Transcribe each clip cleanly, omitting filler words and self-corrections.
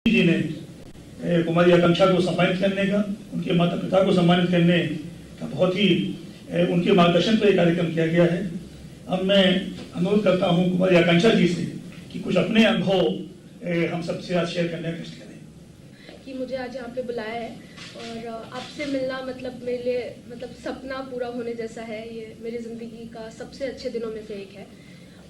जी ने कुमारी आकांक्षा को सम्मानित करने का, उनके माता पिता को सम्मानित करने का बहुत ही उनके मार्गदर्शन पर कार्यक्रम किया गया है। अब मैं अनुरोध करता हूं कुमारी आकांक्षा जी से कि कुछ अपने अनुभव हम सबसे आज शेयर करने का कष्ट करें। कि मुझे आज यहाँ पे बुलाया है और आपसे मिलना मतलब मेरे लिए मतलब सपना पूरा होने जैसा है। ये मेरी ज़िंदगी का सबसे अच्छे दिनों में से एक है।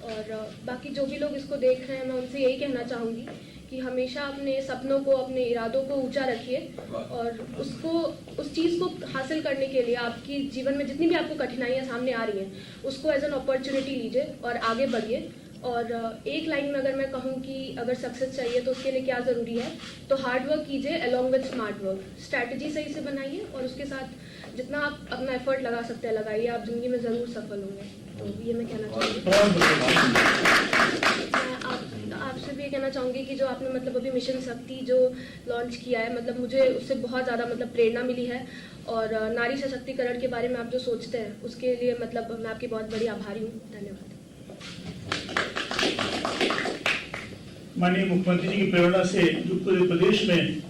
और बाकी जो भी लोग इसको देख रहे हैं, मैं उनसे यही कहना चाहूँगी कि हमेशा अपने सपनों को, अपने इरादों को ऊंचा रखिए और उस चीज़ को हासिल करने के लिए आपकी जीवन में जितनी भी आपको कठिनाइयाँ सामने आ रही हैं, उसको एज एन अपॉर्चुनिटी लीजिए और आगे बढ़िए। और एक लाइन में अगर मैं कहूँ कि अगर सक्सेस चाहिए तो उसके लिए क्या ज़रूरी है, तो हार्ड वर्क कीजिए along with smart work. Strategy सही से बनाइए और उसके साथ जितना आप अपना एफर्ट लगा सकते हैं लगाइए, आप ज़िंदगी में ज़रूर सफल होंगे। तो ये मैं कहना चाहूँगी। आपसे भी ये कहना चाहूँगी कि जो आपने मतलब अभी मिशन शक्ति जो लॉन्च किया है, मतलब मुझे उससे बहुत ज़्यादा मतलब प्रेरणा मिली है। और नारी सशक्तिकरण के बारे में आप जो सोचते हैं उसके लिए मतलब मैं आपकी बहुत बड़ी आभारी हूँ। धन्यवाद। माननीय मुख्यमंत्री जी की प्रेरणा से जो पूरे प्रदेश में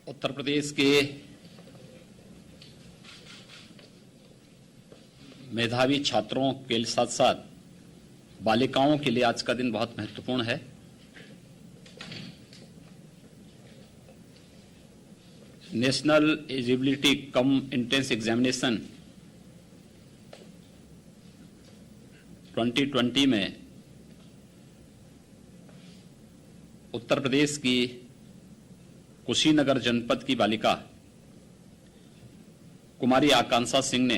उत्तर प्रदेश के मेधावी छात्रों के साथ साथ बालिकाओं के लिए आज का दिन बहुत महत्वपूर्ण है। National eligibility cum entrance examination 2020 में उत्तर प्रदेश की कुशीनगर जनपद की बालिका कुमारी आकांक्षा सिंह ने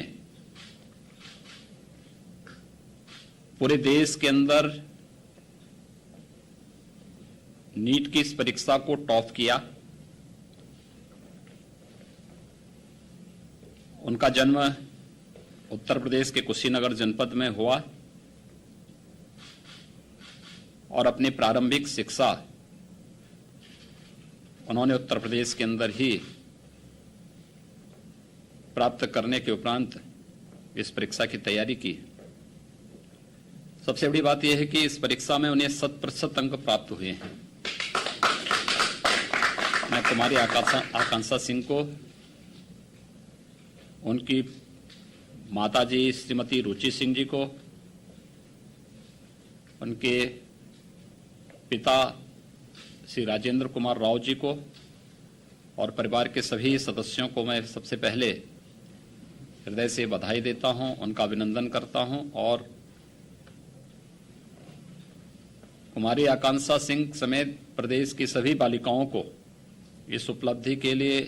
पूरे देश के अंदर नीट की इस परीक्षा को टॉप किया। उनका जन्म उत्तर प्रदेश के कुशीनगर जनपद में हुआ और अपनी प्रारंभिक शिक्षा उन्होंने उत्तर प्रदेश के अंदर ही प्राप्त करने के उपरांत इस परीक्षा की तैयारी की। सबसे बड़ी बात यह है कि इस परीक्षा में उन्हें 100% अंक प्राप्त हुए हैं। मैं कुमारी आकांक्षा सिंह को, उनकी माताजी श्रीमती रुचि सिंह जी को, उनके पिता श्री राजेंद्र कुमार राव जी को और परिवार के सभी सदस्यों को मैं सबसे पहले हृदय से बधाई देता हूं, उनका अभिनंदन करता हूं और कुमारी आकांक्षा सिंह समेत प्रदेश की सभी बालिकाओं को इस उपलब्धि के लिए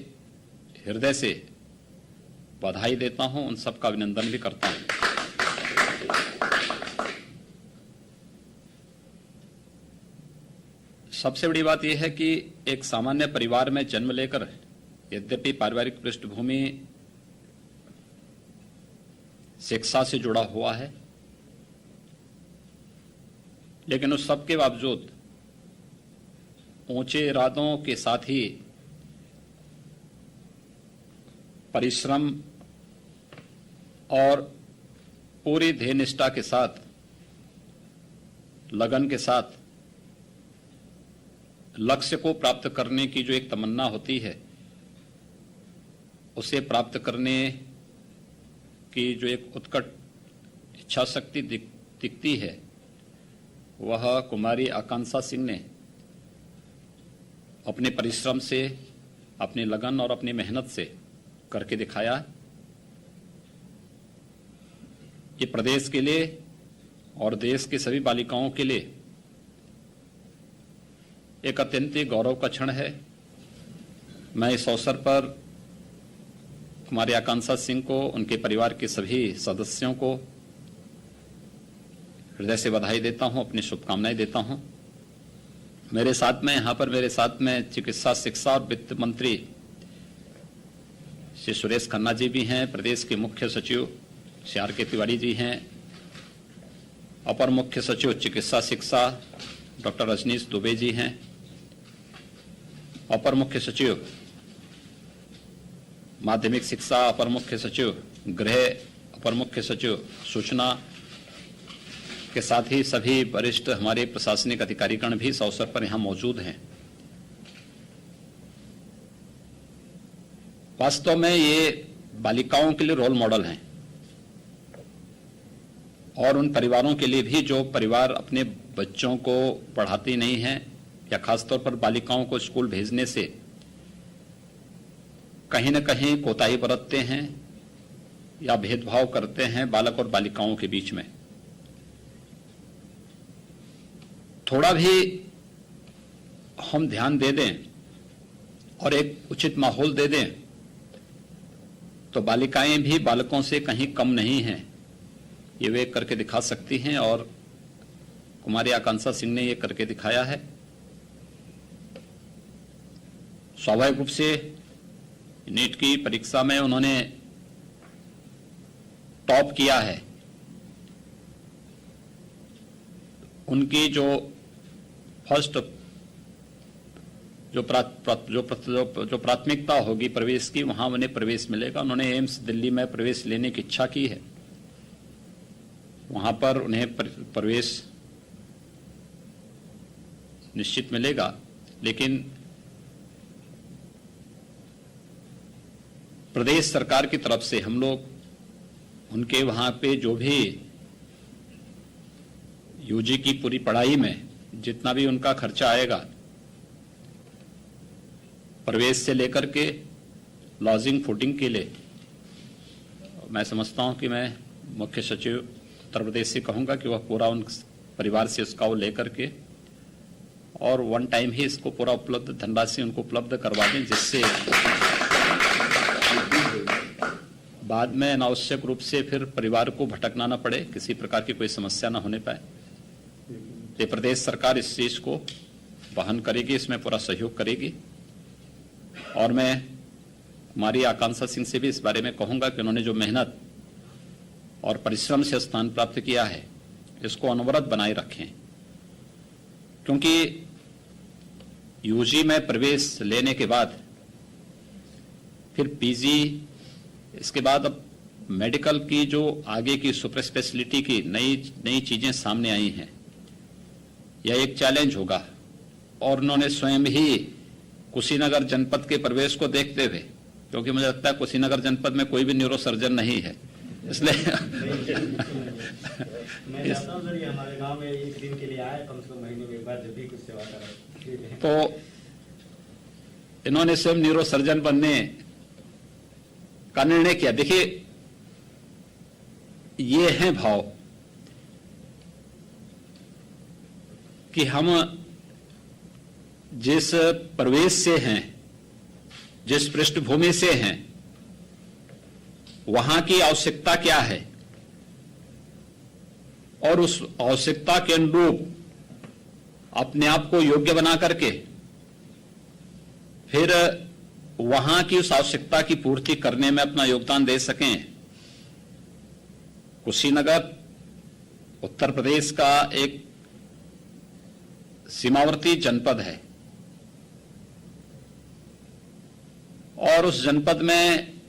हृदय से बधाई देता हूं, उन सबका अभिनंदन भी करता हूं। सबसे बड़ी बात यह है कि एक सामान्य परिवार में जन्म लेकर यद्यपि पारिवारिक पृष्ठभूमि शिक्षा से जुड़ा हुआ है, लेकिन उस सब के बावजूद ऊंचे इरादों के साथ ही परिश्रम और पूरी ध्येय निष्ठा के साथ, लगन के साथ लक्ष्य को प्राप्त करने की जो एक तमन्ना होती है, उसे प्राप्त करने की जो एक उत्कट इच्छा शक्ति दिखती है, वह कुमारी आकांक्षा सिंह ने अपने परिश्रम से अपनी लगन और अपनी मेहनत से करके दिखाया। ये प्रदेश के लिए और देश की सभी बालिकाओं के लिए एक अत्यंत ही गौरव का क्षण है। मैं इस अवसर पर कुमारी आकांक्षा सिंह को, उनके परिवार के सभी सदस्यों को हृदय से बधाई देता हूं, अपनी शुभकामनाएं देता हूं। मेरे साथ में चिकित्सा, शिक्षा और वित्त मंत्री श्री सुरेश खन्ना जी भी हैं, प्रदेश के मुख्य सचिव श्री आर के तिवारी जी हैं, अपर मुख्य सचिव चिकित्सा शिक्षा डॉक्टर रजनीश दुबे जी हैं, अपर मुख्य सचिव माध्यमिक शिक्षा, अपर मुख्य सचिव गृह, अपर मुख्य सचिव सूचना के साथ ही सभी वरिष्ठ हमारे प्रशासनिक अधिकारीगण भी इस अवसर पर यहाँ मौजूद हैं। वास्तव में ये बालिकाओं के लिए रोल मॉडल हैं और उन परिवारों के लिए भी जो परिवार अपने बच्चों को पढ़ाते नहीं हैं या खासतौर पर बालिकाओं को स्कूल भेजने से कहीं न कहीं कोताही बरतते हैं या भेदभाव करते हैं बालक और बालिकाओं के बीच में। थोड़ा भी हम ध्यान दे दें और एक उचित माहौल दे दें तो बालिकाएं भी बालकों से कहीं कम नहीं हैं, ये वे करके दिखा सकती हैं और कुमारी आकांक्षा सिंह ने ये करके दिखाया है। स्वाभाविक रूप से नीट की परीक्षा में उन्होंने टॉप किया है। उनकी जो फर्स्ट जो प्राथमिकता होगी प्रवेश की, वहां उन्हें प्रवेश मिलेगा। उन्होंने एम्स दिल्ली में प्रवेश लेने की इच्छा की है, वहां पर उन्हें प्रवेश निश्चित मिलेगा। लेकिन प्रदेश सरकार की तरफ से हम लोग उनके वहां पे जो भी यूजी की पूरी पढ़ाई में जितना भी उनका खर्चा आएगा, प्रवेश से लेकर के लॉजिंग फूडिंग के लिए, मैं समझता हूं कि मैं मुख्य सचिव उत्तर प्रदेश से कहूंगा कि वह पूरा उन परिवार से उसका वो लेकर के और वन टाइम ही इसको पूरा उपलब्ध धनराशि उनको उपलब्ध करवा दें, जिससे बाद में अनावश्यक रूप से फिर परिवार को भटकना न पड़े, किसी प्रकार की कोई समस्या न होने पाए। ये प्रदेश सरकार इस चीज को वहन करेगी, इसमें पूरा सहयोग करेगी। और मैं कुमारी आकांक्षा सिंह से भी इस बारे में कहूंगा कि उन्होंने जो मेहनत और परिश्रम से स्थान प्राप्त किया है, इसको अनवरत बनाए रखें, क्योंकि यूजी में प्रवेश लेने के बाद फिर पीजी, इसके बाद अब मेडिकल की जो आगे की सुपर स्पेशलिटी की नई चीजें सामने आई हैं, यह एक चैलेंज होगा। और उन्होंने स्वयं ही कुशीनगर जनपद के प्रवेश को देखते हुए, क्योंकि मुझे लगता है कुशीनगर जनपद में कोई भी न्यूरो सर्जन नहीं है, इसलिए मैं चाहता हूं सर ये हमारे गांव में एक दिन के लिए आए, कम से कम महीने में एक बार जब भी कुछ सेवा करें। तो इन्होंने स्वयं न्यूरो सर्जन बनने का निर्णय किया। देखिए, ये है भाव कि हम जिस प्रवेश से हैं, जिस पृष्ठभूमि से हैं, वहां की आवश्यकता क्या है और उस आवश्यकता के अनुरूप अपने आप को योग्य बना करके फिर वहां की उस आवश्यकता की पूर्ति करने में अपना योगदान दे सकें। कुशीनगर उत्तर प्रदेश का एक सीमावर्ती जनपद है और उस जनपद में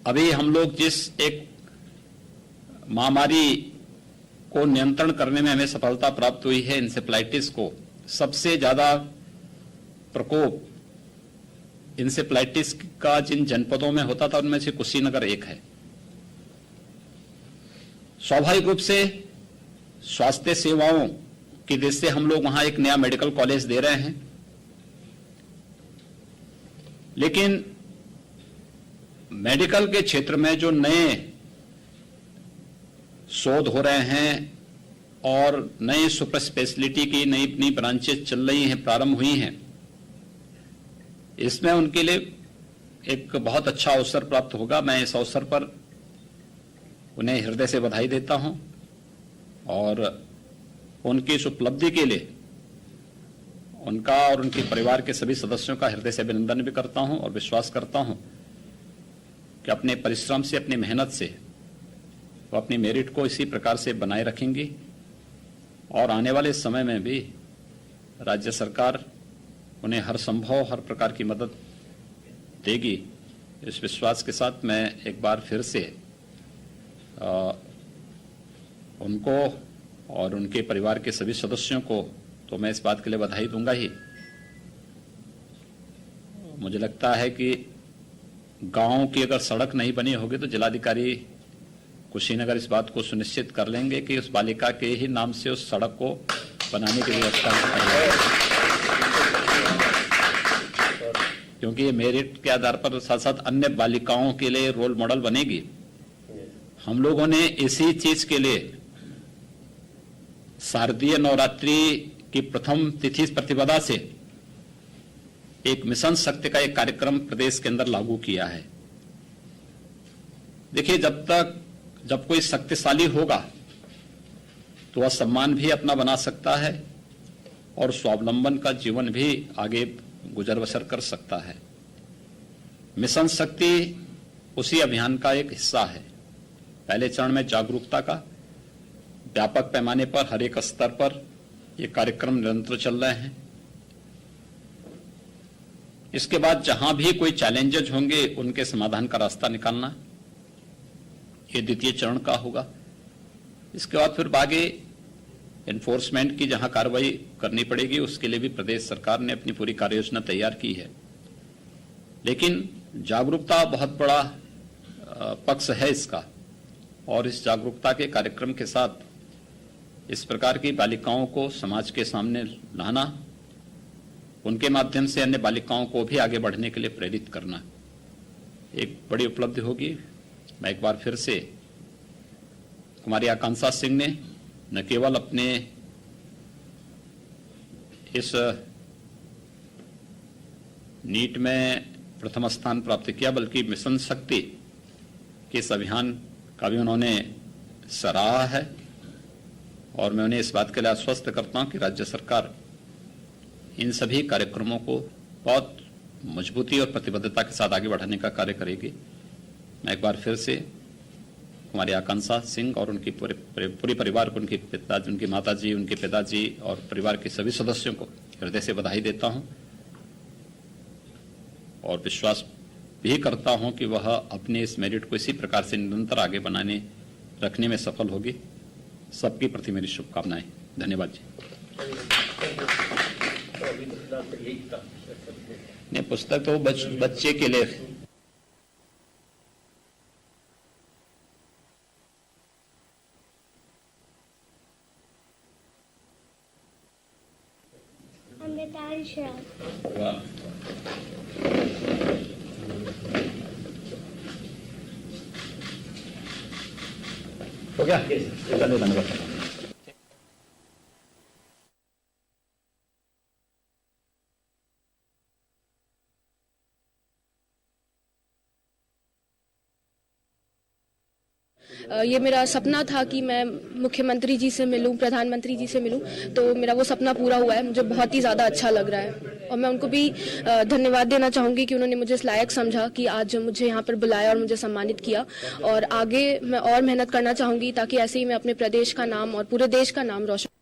अभी हम लोग जिस एक महामारी को नियंत्रण करने में हमें सफलता प्राप्त हुई है, इंसेफ्लाइटिस को, सबसे ज्यादा प्रकोप इंसेफ्लाइटिस का जिन जनपदों में होता था उनमें से कुशीनगर एक है। स्वाभाविक रूप से स्वास्थ्य सेवाओं की दृष्टि से हम लोग वहां एक नया मेडिकल कॉलेज दे रहे हैं लेकिन मेडिकल के क्षेत्र में जो नए शोध हो रहे हैं और नई सुपर स्पेशलिटी की नई ब्रांचेस चल रही हैं, प्रारंभ हुई हैं, इसमें उनके लिए एक बहुत अच्छा अवसर प्राप्त होगा। मैं इस अवसर पर उन्हें हृदय से बधाई देता हूं और उनकी इस उपलब्धि के लिए उनका और उनके परिवार के सभी सदस्यों का हृदय से अभिनंदन भी करता हूं और विश्वास करता हूं कि अपने परिश्रम से, अपनी मेहनत से वो अपनी मेरिट को इसी प्रकार से बनाए रखेंगी और आने वाले समय में भी राज्य सरकार उन्हें हर संभव, हर प्रकार की मदद देगी। इस विश्वास के साथ मैं एक बार फिर से उनको और उनके परिवार के सभी सदस्यों को तो मैं इस बात के लिए बधाई दूंगा ही। मुझे लगता है कि गांव की अगर सड़क नहीं बनी होगी तो जिलाधिकारी कुशीनगर इस बात को सुनिश्चित कर लेंगे कि उस बालिका के ही नाम से उस सड़क को बनाने की व्यवस्था करेंगे, क्योंकि ये मेरिट के आधार पर साथ साथ अन्य बालिकाओं के लिए रोल मॉडल बनेगी। हम लोगों ने इसी चीज के लिए शारदीय नवरात्रि की प्रथम तिथि प्रतिपदा से एक मिशन शक्ति का एक कार्यक्रम प्रदेश के अंदर लागू किया है। देखिए, जब कोई शक्तिशाली होगा तो वह सम्मान भी अपना बना सकता है और स्वावलंबन का जीवन भी आगे गुजर बसर कर सकता है। मिशन शक्ति उसी अभियान का एक हिस्सा है। पहले चरण में जागरूकता का व्यापक पैमाने पर हर एक स्तर पर ये कार्यक्रम निरंतर चल रहे हैं। इसके बाद जहां भी कोई चैलेंजेज होंगे उनके समाधान का रास्ता निकालना, ये द्वितीय चरण का होगा। इसके बाद फिर आगे एनफोर्समेंट की जहां कार्रवाई करनी पड़ेगी उसके लिए भी प्रदेश सरकार ने अपनी पूरी कार्य योजना तैयार की है। लेकिन जागरूकता बहुत बड़ा पक्ष है इसका, और इस जागरूकता के कार्यक्रम के साथ इस प्रकार की बालिकाओं को समाज के सामने लाना, उनके माध्यम से अन्य बालिकाओं को भी आगे बढ़ने के लिए प्रेरित करना एक बड़ी उपलब्धि होगी। मैं एक बार फिर से कुमारी आकांक्षा सिंह ने न केवल अपने इस नीट में प्रथम स्थान प्राप्त किया, बल्कि मिशन शक्ति के इस अभियान का भी उन्होंने सराहा है और मैं उन्हें इस बात के लिए आश्वस्त करता हूं कि राज्य सरकार इन सभी कार्यक्रमों को बहुत मजबूती और प्रतिबद्धता के साथ आगे बढ़ाने का कार्य करेगी। मैं एक बार फिर से हमारी आकांक्षा सिंह और उनकी पूरे परिवार को, उनकी माताजी, उनके पिताजी और परिवार के सभी सदस्यों को हृदय से बधाई देता हूं और विश्वास भी करता हूं कि वह अपने इस मेरिट को इसी प्रकार से निरंतर आगे बनाने रखने में सफल होगी। सबके प्रति मेरी शुभकामनाएं। धन्यवाद जी। नहीं, पुस्तक तो बच्चे के लिए हो गया। धन्यवाद। ये मेरा सपना था कि मैं मुख्यमंत्री जी से मिलूं, प्रधानमंत्री जी से मिलूं, तो मेरा वो सपना पूरा हुआ है। मुझे बहुत ही ज़्यादा अच्छा लग रहा है और मैं उनको भी धन्यवाद देना चाहूँगी कि उन्होंने मुझे इस लायक समझा कि आज मुझे यहाँ पर बुलाया और मुझे सम्मानित किया। और आगे मैं और मेहनत करना चाहूँगी ताकि ऐसे ही मैं अपने प्रदेश का नाम और पूरे देश का नाम रोशन